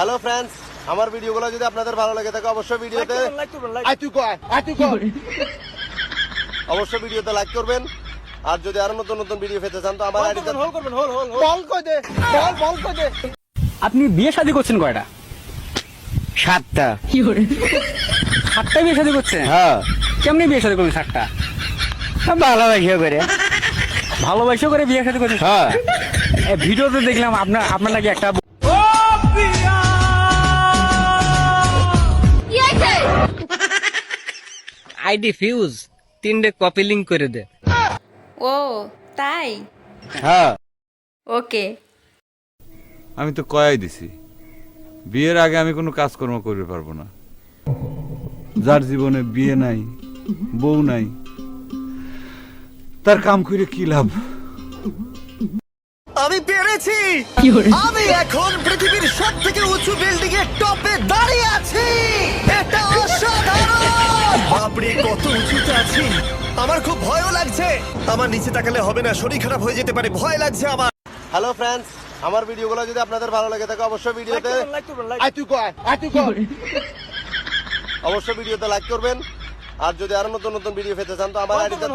Hello friends, আমার ভিডিওগুলো যদি আপনাদের ভালো লাগে থাকে অবশ্যই ভিডিওতে অবশ্যই ভিডিওতে লাইক করবেন। আর যদি আরো নতুন নতুন ভিডিও পেতে চান তো আমার আইডিতে আপনি বিয়ে শাদী করছেন কয়টা? 7টা। 7টা বিয়ে শাদী করছেন? হ্যাঁ, কেমনি বিয়ে শাদী করবেন 7টা? ভালোবাসা করে। ভালোবাসা করে বিয়ে শাদী করছেন? হ্যাঁ, ভিডিওতে দেখলাম আপনার নাকি একটা আইডি ফিউজ 3টে কপি লিংক করে দে। ও তাই, হ্যাঁ। ওকে। আমি তো কয়াই দিছি, বিয়ের আগে আমি কোনো কাজকর্ম করতে পারবো না। যার জীবনে বিয়ে নাই, বউ নাই, তার কাম করে কি লাভ? আমি পেরেছি। আমি এখন পৃথিবীর সবথেকে উঁচু বিল্ডিং এর টপে দাঁড়িয়ে আছি। এটা অসাধারণ। বাপরে, কত উঁচুতে আছি। আমার খুব ভয়ও লাগছে। আমার নিচে তাকালে হবে না, শরীর খারাপ হয়ে যেতে পারে, ভয় লাগছে আমার। হ্যালো ফ্রেন্ডস, আমার ভিডিওগুলো যদি আপনাদের ভালো লাগে থাকে অবশ্যই ভিডিওতে অবশ্যই ভিডিওতে লাইক করবেন। আর যদি আরো নতুন নতুন ভিডিও পেতে চান তো আমার আইডিতে